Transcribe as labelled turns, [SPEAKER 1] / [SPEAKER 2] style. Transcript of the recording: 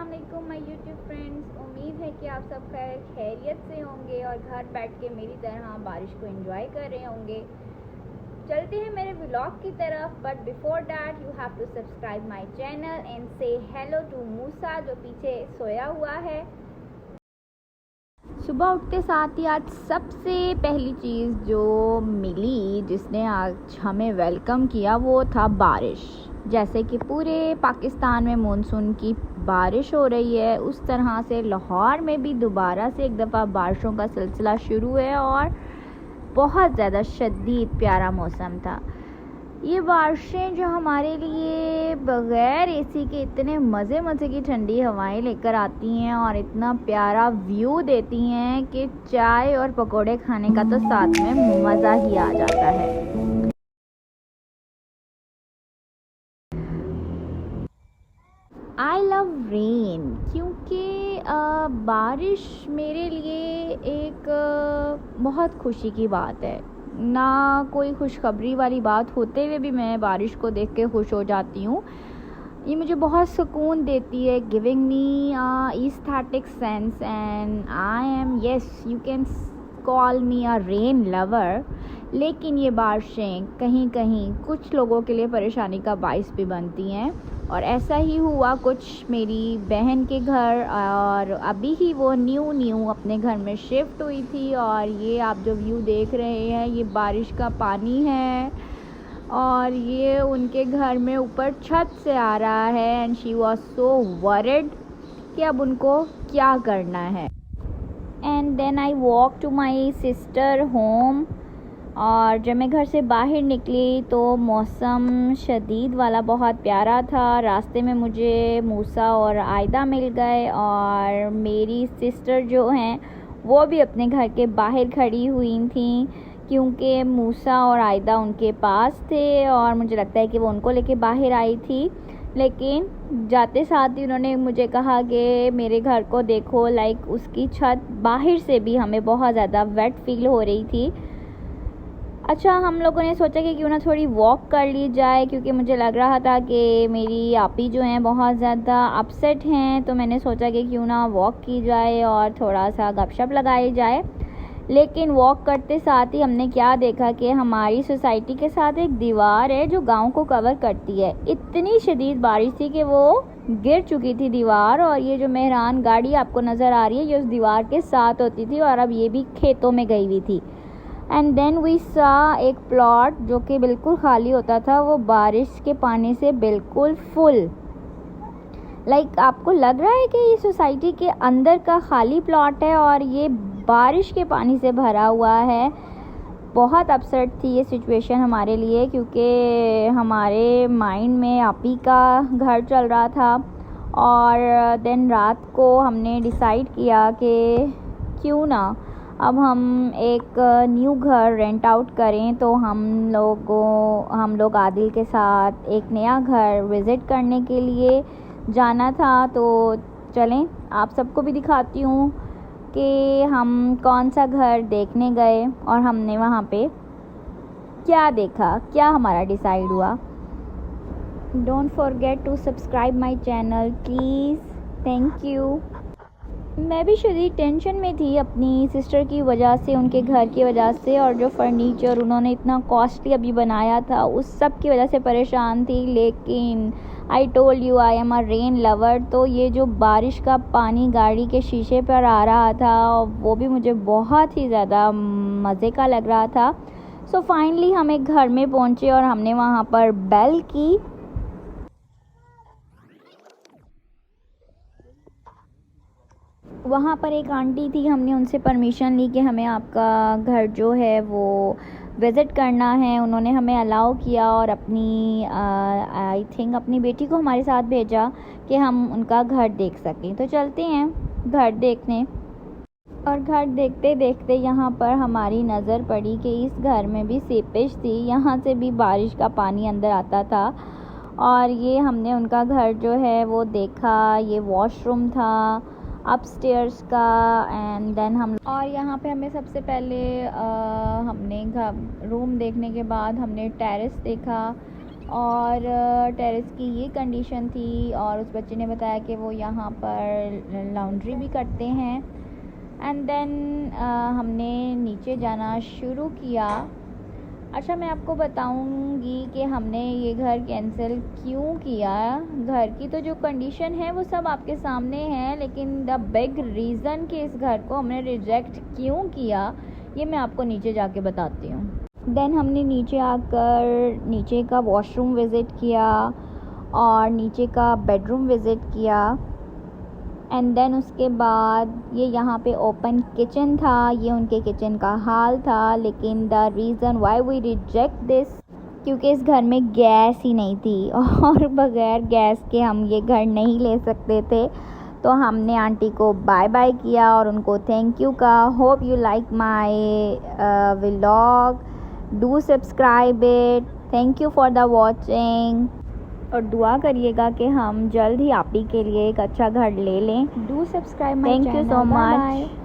[SPEAKER 1] अस्सलाम my YouTube friends. उम्मीद है कि आप सब खैरियत से होंगे और घर बैठ के मेरी तरह बारिश को एंजॉय कर रहे होंगे। चलते हैं मेरे व्लॉग की तरफ, but before that you have to subscribe my channel and say hello to Musa जो पीछे सोया हुआ है। सुबह उठते साथ ही आज सबसे पहली चीज़ जो मिली, जिसने आज हमें वेलकम किया, वो था बारिश। जैसे कि पूरे पाकिस्तान में मानसून की बारिश हो रही है, उस तरह से लाहौर में भी दोबारा से एक दफ़ा बारिशों का सिलसिला शुरू है और बहुत ज़्यादा शदीद प्यारा मौसम था। ये बारिशें जो हमारे लिए बग़ैर एसी के इतने मज़े की ठंडी हवाएं लेकर आती हैं और इतना प्यारा व्यू देती हैं कि चाय और पकोड़े खाने का तो साथ में मज़ा ही आ जाता है। आई लव रेन क्योंकि बारिश मेरे लिए एक बहुत खुशी की बात है। ना कोई खुशखबरी वाली बात होते हुए भी मैं बारिश को देख के खुश हो जाती हूँ। ये मुझे बहुत सुकून देती है, giving me aesthetic sense, and I am, yes you can call me a rain lover. लेकिन ये बारिशें कहीं कहीं कुछ लोगों के लिए परेशानी का बाइस भी बनती हैं और ऐसा ही हुआ कुछ मेरी बहन के घर, और अभी ही वो न्यू अपने घर में शिफ्ट हुई थी। और ये आप जो व्यू देख रहे हैं ये बारिश का पानी है और ये उनके घर में ऊपर छत से आ रहा है, and she was so worried कि अब उनको क्या करना है। And then I walk to my sister home, और जब मैं घर से बाहर निकली तो मौसम शदीद वाला बहुत प्यारा था। रास्ते में मुझे मूसा और आयदा मिल गए और मेरी सिस्टर जो हैं वो भी अपने घर के बाहर खड़ी हुई थी क्योंकि मूसा और आयदा उनके पास थे और मुझे लगता है कि वो उनको लेके बाहर आई थी। लेकिन जाते साथ ही उन्होंने मुझे कहा कि मेरे घर को देखो, लाइक उसकी छत बाहर से भी हमें बहुत ज़्यादा वेट फील हो रही थी। अच्छा, हम लोगों ने सोचा कि क्यों ना थोड़ी वॉक कर ली जाए, क्योंकि मुझे लग रहा था कि मेरी आपी जो हैं बहुत ज़्यादा अपसेट हैं, तो मैंने सोचा कि क्यों ना वॉक की जाए और थोड़ा सा गपशप लगाई जाए। लेकिन वॉक करते साथ ही हमने क्या देखा कि हमारी सोसाइटी के साथ एक दीवार है जो गांव को कवर करती है। इतनी शदीद बारिश थी कि वो गिर चुकी थी दीवार, और ये जो मेहरान गाड़ी आपको नज़र आ रही है ये उस दीवार के साथ होती थी और अब ये भी खेतों में गई हुई थी। एंड देन वी सा एक प्लॉट जो कि बिल्कुल खाली होता था, वो बारिश के पानी से बिल्कुल फुल, लाइक आपको लग रहा है कि ये सोसाइटी के अंदर का खाली प्लॉट है और ये बारिश के पानी से भरा हुआ है। बहुत अपसेट थी ये सिचुएशन हमारे लिए, क्योंकि हमारे माइंड में आपी का घर चल रहा था। और देन रात को हमने डिसाइड किया कि क्यों ना अब हम एक न्यू घर रेंट आउट करें। तो हम लोग आदिल के साथ एक नया घर विज़िट करने के लिए जाना था। तो चलें आप सबको भी दिखाती हूँ कि हम कौन सा घर देखने गए और हमने वहाँ पे क्या देखा, क्या हमारा डिसाइड हुआ। Don't forget to subscribe my channel please, thank you. मैं भी शदीद टेंशन में थी अपनी सिस्टर की वजह से, उनके घर की वजह से, और जो फर्नीचर उन्होंने इतना कॉस्टली अभी बनाया था उस सब की वजह से परेशान थी। लेकिन I told you I am a rain lover, तो ये जो बारिश का पानी गाड़ी के शीशे पर आ रहा था वो भी मुझे बहुत ही ज़्यादा मज़े का लग रहा था। सो फाइनली हम एक घर में पहुँचे और हमने वहाँ पर बेल की। वहाँ पर एक आंटी थी, हमने उनसे परमिशन ली कि हमें आपका घर जो है वो विज़िट करना है। उन्होंने हमें अलाउ किया और अपनी आई थिंक अपनी बेटी को हमारे साथ भेजा कि हम उनका घर देख सकें। तो चलते हैं घर देखने। और घर देखते देखते यहाँ पर हमारी नज़र पड़ी कि इस घर में भी सीपेज थी, यहाँ से भी बारिश का पानी अंदर आता था। और ये हमने उनका घर जो है वो देखा। ये वॉशरूम था अपस्टेयर्स का, एंड देन हम, और यहाँ पे हमें सबसे पहले हमने रूम देखने के बाद हमने टेरेस देखा। और टेरेस की ये कंडीशन थी। और उस बच्चे ने बताया कि वो यहाँ पर लॉन्ड्री भी करते हैं। एंड देन हमने नीचे जाना शुरू किया। अच्छा, मैं आपको बताऊंगी कि हमने ये घर कैंसिल क्यों किया। घर की तो जो कंडीशन है वो सब आपके सामने है, लेकिन द बिग रीज़न कि इस घर को हमने रिजेक्ट क्यों किया ये मैं आपको नीचे जाके बताती हूँ। देन हमने नीचे आकर नीचे का वॉशरूम विज़िट किया और नीचे का बेडरूम विज़िट किया। एंड देन उसके बाद ये यहाँ पे ओपन किचन था, ये उनके किचन का हाल था। लेकिन the reason why we reject this, क्योंकि इस घर में गैस ही नहीं थी और बग़ैर गैस के हम ये घर नहीं ले सकते थे। तो हमने आंटी को बाय बाय किया और उनको थैंक यू कहा। Hope you like my vlog, do subscribe it. Thank you for the watching और दुआ करिएगा कि हम जल्द ही आप ही के लिए एक अच्छा घर ले लें। Do subscribe my channel. Thank you so much.